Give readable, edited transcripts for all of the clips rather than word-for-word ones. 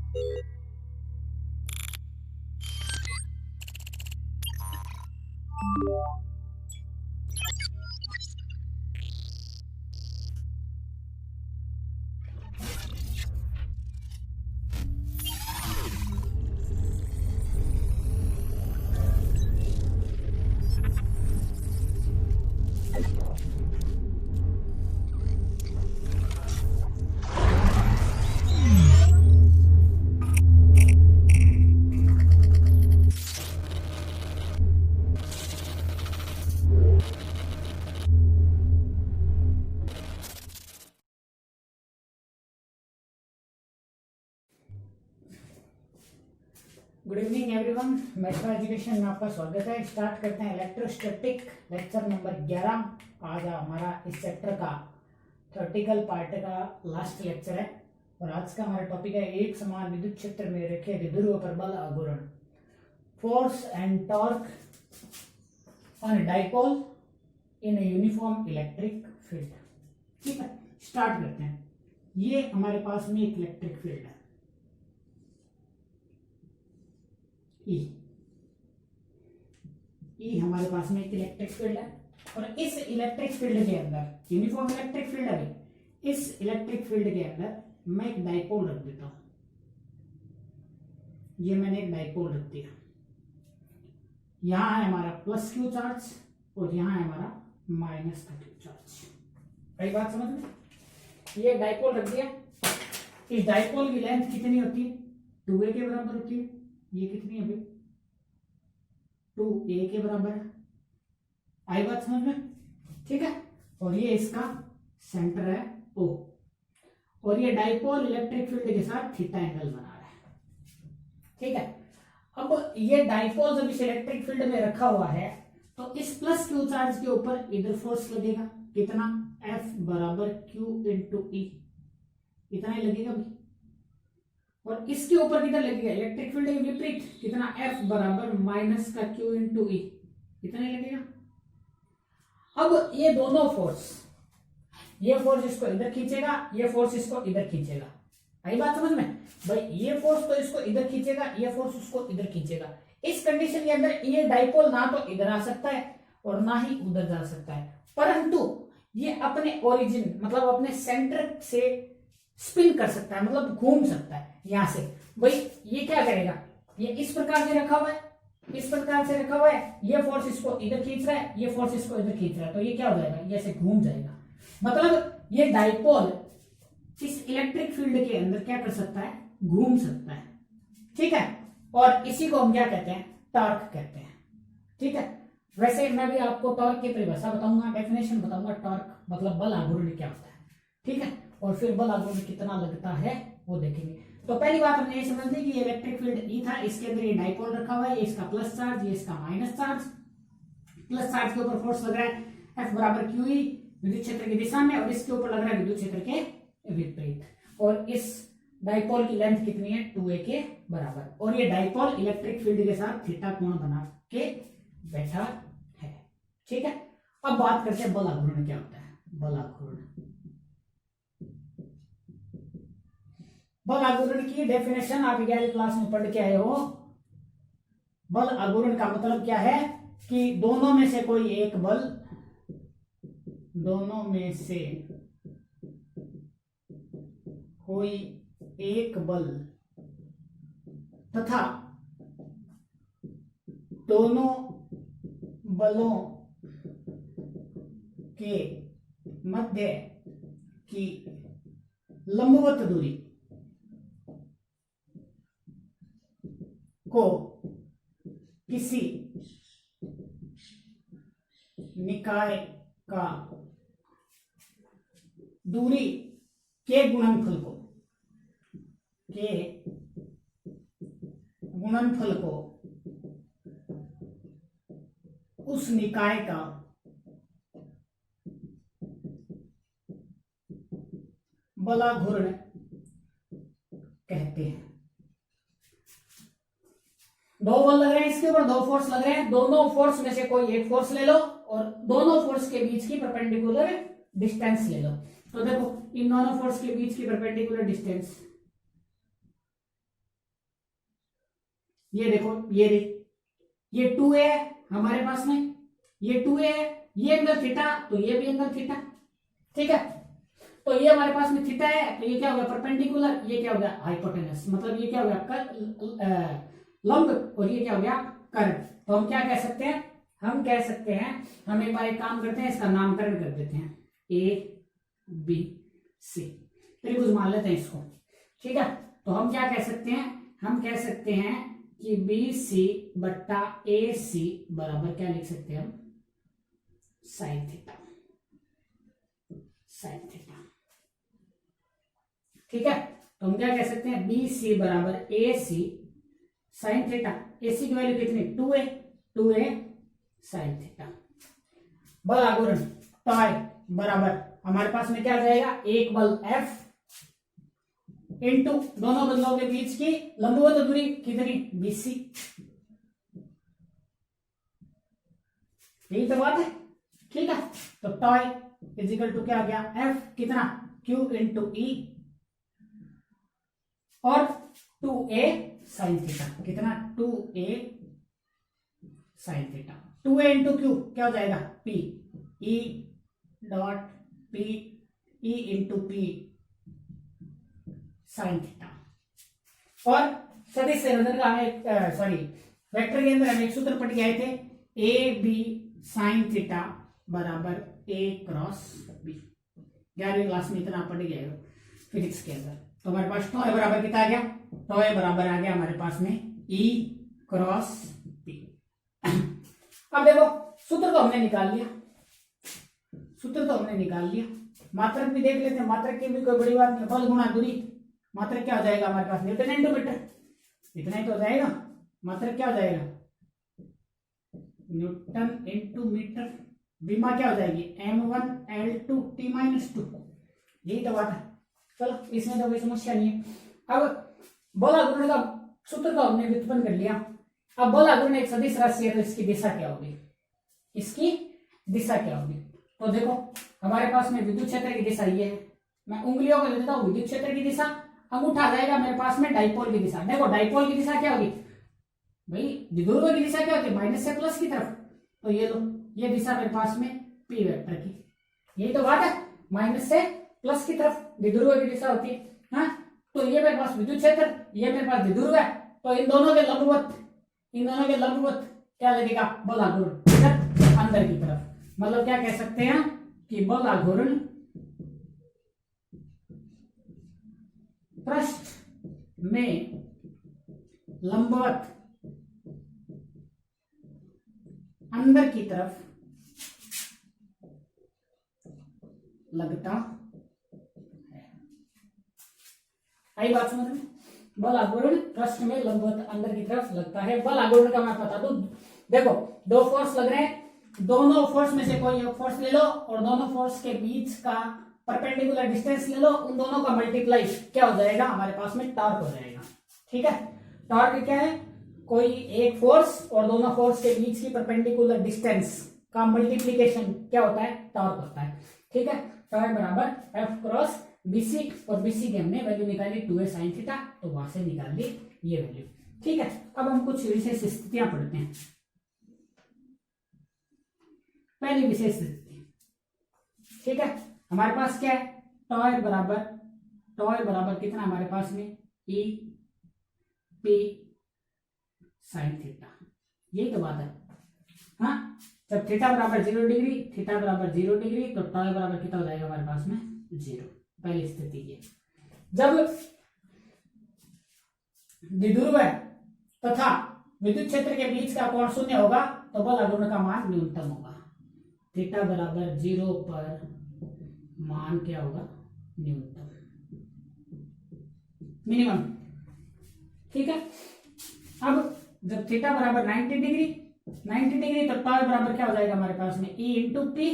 Good evening everyone, metro education में आपका स्वागत है। स्टार्ट करते हैं इलेक्ट्रोस्टैटिक लेक्चर नंबर 11। आज हमारा इस चैप्टर का थ्योरेटिकल पार्ट का लास्ट लेक्चर है और आज का हमारा टॉपिक है एक समान विद्युत क्षेत्र में रखे द्विध्रुव पर बल आघूर्ण, force and torque on dipole in a uniform electric field. ठीक है, स्टार्ट करते हैं। ये हमारे पास में एक इलेक्ट्रिक फील्ड है ई हमारे पास में एक इलेक्ट्रिक फील्ड है और इस इलेक्ट्रिक फील्ड के अंदर यूनिफॉर्म इलेक्ट्रिक फील्ड है। इस इलेक्ट्रिक फील्ड के अंदर मैं एक डाइपोल रख देता हूं। ये मैंने एक डाइपोल रख दिया। यहां है हमारा प्लस क्यू चार्ज और यहां है हमारा माइनस का क्यू चार्ज। सही बात समझ में? ये डाइपोल रख दिया। इस डाइपोल की लेंथ कितनी होती है? 2a के बराबर होती है। ये कितनी है भाई? 2a के बराबर है। आई बात समझ में? ठीक है। और ये इसका सेंटर है O और ये डाइपोल इलेक्ट्रिक फील्ड के साथ थीटा एंगल बना रहा है। ठीक है। अब ये डाइपोल जब इस इलेक्ट्रिक फील्ड में रखा हुआ है तो इस प्लस क्यू चार्ज के ऊपर इधर फोर्स लगेगा। कितना? F बराबर Q इंटू ई। इतना ही लगेगा भाई। और इसके ऊपर कितना लगेगा? इलेक्ट्रिक फील्ड के विपरीत कितना? F बराबर माइनस का Q इंटू ई। इतना ही लगेगा। अब ये दोनों फोर्स, ये फोर्स इसको इधर खींचेगा, ये फोर्स इसको इधर खींचेगा। आई बात समझ में भाई? ये फोर्स तो इसको इधर खींचेगा, ये फोर्स उसको इधर खींचेगा। इस कंडीशन के अंदर ये डाइपोल ना तो इधर आ सकता है और ना ही उधर जा सकता है, परंतु ये अपने ओरिजिन मतलब अपने सेंटर से स्पिन कर सकता है, मतलब घूम सकता है यहां से। भाई ये क्या करेगा? ये इस प्रकार से रखा हुआ है, इस प्रकार से रखा हुआ है। ये फोर्स इसको इधर खींच रहा है, ये फोर्स इसको इधर खींच रहा है, तो ये क्या हो जाएगा? ये ऐसे घूम जाएगा। मतलब ये डाइपोल इस इलेक्ट्रिक फील्ड के अंदर क्या कर सकता है? घूम सकता है। ठीक है। और इसी को हम क्या कहते हैं? टॉर्क कहते हैं। ठीक है। वैसे मैं भी आपको टॉर्क की परिभाषा बताऊंगा, डेफिनेशन बताऊंगा। टॉर्क मतलब बल आघूर्ण क्या होता है। ठीक है। और फिर बल आघूर्ण कितना लगता है वो देखेंगे। तो पहली बात हमने ये समझ ली कि ये इलेक्ट्रिक फील्ड ई था, इसके अंदर ये डाइपोल रखा हुआ है, ये इसका प्लस चार्ज, ये इसका माइनस चार्ज। प्लस चार्ज के ऊपर फोर्स लग रहा है F बराबर क्यू ई विद्युत क्षेत्र की दिशा में, और इसके ऊपर लग रहा है विद्युत क्षेत्र के विपरीत। और इस डाइपोल की लेंथ कितनी है? 2a के बराबर। और ये डाइपोल इलेक्ट्रिक फील्ड के साथ थीटा कोण बना के बैठा है। ठीक है। अब बात करते हैं बल आघूर्ण क्या होता है। बल आघूर्ण, बल आघूर्ण की डेफिनेशन आप 11वीं क्लास में पढ़ के आए हो। बल आघूर्ण का मतलब क्या है कि दोनों में से कोई एक बल, दोनों में से कोई एक बल तथा दोनों बलों के मध्य की लंबवत दूरी को किसी निकाय का दूरी के गुणनफल को उस निकाय का बलाघूर्ण कहते हैं। दो बल लग रहे हैं इसके ऊपर, दो फोर्स लग रहे हैं। दोनों फोर्स में से कोई एक फोर्स ले लो और दोनों फोर्स के बीच की परपेंडिकुलर डिस्टेंस ले लो। तो देखो इन दोनों फोर्स के बीच की परपेंडिकुलर डिस्टेंस ये देखो ये ये 2a है हमारे पास में, ये 2a है, ये एंगल थीटा तो ये भी एंगल थीटा, ठीक है। तो ये हमारे पास में थीटा है, तो ये क्या हो गया परपेंडिकुलर, ये क्या हो गया हाइपोटेनस, मतलब ये क्या हो गया लंब, और ये क्या हो गया कर्व। तो हम क्या कह सकते हैं, हम कह सकते हैं, हम एक बार एक काम करते हैं, इसका नामकरण कर देते हैं ए बी सी, त्रिभुज मान लेते हैं इसको, ठीक है। तो हम क्या कह सकते हैं, हम कह सकते हैं कि बी सी बट्टा ए सी बराबर क्या लिख सकते हैं हम, साइन थीटा, साइन थीटा, ठीक है। तो हम क्या कह सकते हैं, बी सी बराबर ए सी साइन थीटा, ए सी की वैल्यू कितनी 2a साइन थीटा। बल आघूर्ण टाई बराबर हमारे पास में क्या आ जाएगा, एक बल F इंटू दोनों बलों के बीच की लंबवत दूरी कितनी BC, यही तो बात है, ठीक है। तो टाई इजिकल टू क्या आ गया F कितना Q इंटू E और 2a साइन थीटा, कितना 2a sine theta, 2a into Q क्या हो जाएगा P E dot P E into P sine theta. और सदिश संयोजन का हमें सॉरी वेक्टर के अंदर हम एक सूत्र पढ़ के आए थे, ए बी साइन थीटा बराबर a क्रॉस b, 11वीं क्लास में इतना पढ़ गए हो फिजिक्स के अंदर। तो हमारे पास टॉय बराबर कितना आ गया, टॉय बराबर आ गया हमारे पास में E क्रॉस P। अब देखो सूत्र तो हमने निकाल लिया, सूत्र तो हमने निकाल लिया, मात्रक भी देख लेते हैं, मात्रक की भी कोई बड़ी बात नहीं, बल गुणा दूरी, मात्रक क्या हो जाएगा हमारे पास न्यूटन इंटू मीटर, इतना ही तो हो जाएगा, मात्रक क्या हो जाएगा न्यूटन इंटू मीटर, विमा क्या हो जाएगी m1L2T-2, यही तो बात है। चलो इसमें तो कोई समस्या नहीं है। अब बल आघूर्ण का सूत्र को हमने व्युत्पन्न कर लिया, अब बल आघूर्ण एक सदिश राशि है तो इसकी दिशा क्या होगी, इसकी दिशा क्या होगी। तो देखो हमारे पास में विद्युत क्षेत्र की दिशा ये है, मैं उंगलियों को ले लेता हूं, विद्युत क्षेत्र की दिशा, अंगूठा आ जाएगा मेरे पास में डाइपोल की दिशा। देखो डाइपोल की दिशा क्या होगी भाई, द्विध्रुव की दिशा क्या होती है माइनस से प्लस की तरफ, तो ये लो ये दिशा मेरे पास में पी वेक्टर की, यही तो बात है, माइनस से प्लस की तरफ द्विध्रुव की दिशा होती है। हाँ तो ये मेरे पास विद्युत क्षेत्र, ये मेरे पास द्विध्रुव है, तो इन दोनों के लंबवत, इन दोनों के लंबवत क्या लगेगा बल आघूर्ण अंदर की तरफ, मतलब क्या कह सकते हैं कि बल आघूर्ण पृष्ठ में लंबवत अंदर की तरफ लगता है। आई बात समझ में, बल आघूर्ण पृष्ठ में लंबवत अंदर की तरफ लगता है। बल आघूर्ण का मैं बता दूं, देखो दो फोर्स लग रहे हैं, दोनों फोर्स में से कोई एक फोर्स ले लो और दोनों फोर्स के बीच का परपेंडिकुलर डिस्टेंस ले लो, उन दोनों का मल्टीप्लाई क्या हो जाएगा हमारे पास में टॉर्क हो जाएगा, ठीक है। टॉर्क क्या है, कोई एक फोर्स और दोनों फोर्स के बीच की परपेंडिकुलर डिस्टेंस का मल्टीप्लीकेशन क्या होता है टॉर्क होता है, ठीक है। टॉर्क बराबर F क्रॉस BC, और BC की हमने वैल्यू निकाली 2a sin थीटा, तो वहां से निकाल ली ये वैल्यू, ठीक है। अब हम कुछ विशेष स्थितियां पढ़ते हैं। पहली विशेष स्थिति, ठीक है, हमारे पास क्या है टॉय बराबर कितना हमारे पास में E P sin थीटा, यही तो बात है। हाँ जब थीटा बराबर 0 डिग्री, थीटा बराबर 0 डिग्री, तो टॉय बराबर कितना हो जाएगा हमारे पास में 0, पहली स्थिति ये। जब द्विध्रुव है तथा विद्युत क्षेत्र के बीच का कोण शून्य होगा तो बल आघूर्ण का मान न्यूनतम होगा, थीटा बराबर 0 पर मान क्या होगा न्यूनतम, मिनिमम, ठीक है। अब जब थीटा बराबर 90 डिग्री तो टॉय बराबर क्या हो जाएगा हमारे पास में E इंटू पी,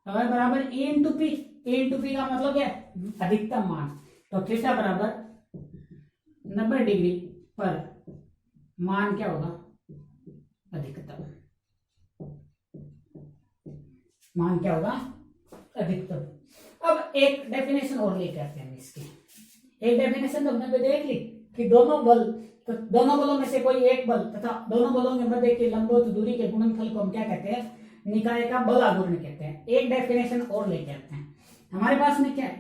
टॉय बराबर E इंटू पी, ए इंटू पी का मतलब क्या है अधिकतम मान, तो थीटा बराबर 90 डिग्री पर मान क्या होगा अधिकतम, मान क्या होगा अधिकतम। अब एक डेफिनेशन और लेके आते हैं इसकी, एक डेफिनेशन तो हमने देख ली, कि दोनों बल, तो दोनों बलों में से कोई एक बल तथा दोनों बलों के मध्य की लंबवत दूरी के गुणनफल को हम क्या कहते हैं, निकाय का बल आघूर्ण कहते हैं। एक डेफिनेशन और लेके आते हैं। हमारे पास में क्या है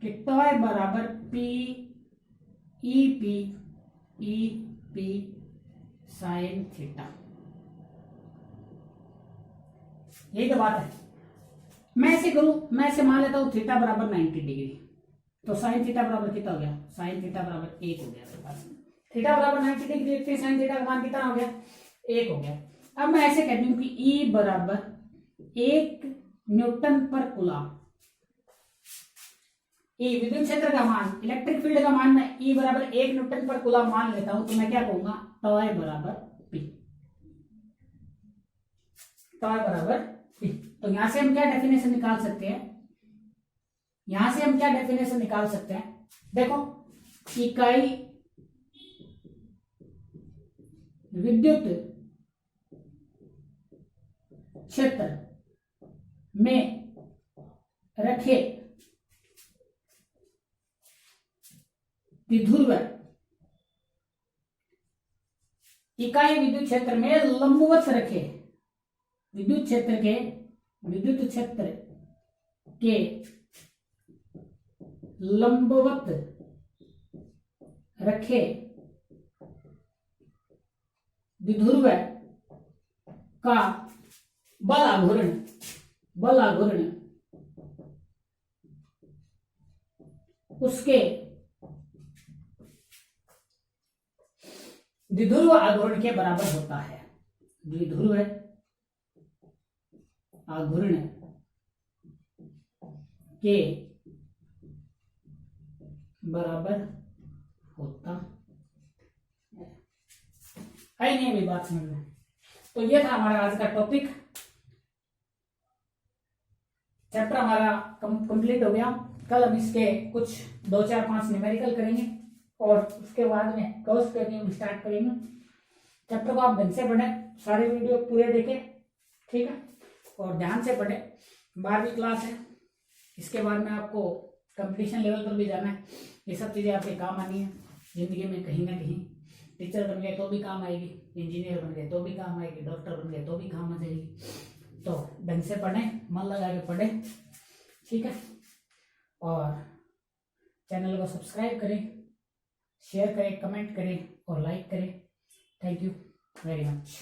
कि टॉय बराबर P E P sine theta, यही तो बात है। मैं ऐसे करूं, मैं ऐसे मान लेता हूं थीटा बराबर 90 डिग्री, तो साइन थीटा बराबर कितना हो गया, साइन थीटा बराबर 1 हो गया मेरे पास। थीटा बराबर 90 डिग्री रखते साइन थीटा का मान कितना हो गया, 1 हो गया। अब मैं ऐसे कहती हूँ कि E बराबर 1 न्यूटन पर कूलम। E विद्युत क्षेत्र का मान, इलेक्ट्रिक फील्ड का मान मैं E बराबर 1 न्यूटन पर कूलम मान लेता हूं, तो मैं क्या कहूंगा, टॉय बराबर P, टॉय बराबर P। तो यहां से हम क्या डेफिनेशन निकाल सकते हैं, यहां से हम क्या डेफिनेशन निकाल सकते हैं, देखो इकाई विद्युत क्षेत्र में रखे द्विध्रुव, इकाई विद्युत क्षेत्र में लंबवत रखे, विद्युत क्षेत्र के लंबवत रखे द्विध्रुव का बल आघूर्ण उसके द्विध्रुव आघूर्ण के बराबर होता है, द्विध्रुव आघूर्ण के बराबर होता है नहीं, अभी बात समझ में। तो ये था हमारा आज का टॉपिक, चैप्टर हमारा कंप्लीट हो गया। कल हम इसके कुछ 2 4 5 न्यूमेरिकल करेंगे और उसके बाद में गॉस थ्योरम स्टार्ट करेंगे। चैप्टर को आप ढंग से पढ़ें, सारे वीडियो पूरे देखें, ठीक है, और ध्यान से पढ़ें। 12वीं क्लास है, इसके बाद में आपको कंपटीशन लेवल पर भी जाना है। ये सब चीज़ें आपके काम आनी है जिंदगी में कहीं ना कहीं। टीचर बन गए तो भी काम आएगी, इंजीनियर बन गए तो भी काम आएगी, डॉक्टर बन गए तो भी काम आ जाएगी। तो ढंग से पढ़ें, मन लगा के पढ़ें, ठीक है, और चैनल को सब्सक्राइब करें, शेयर करें, कमेंट करें और लाइक करें। Thank you very much.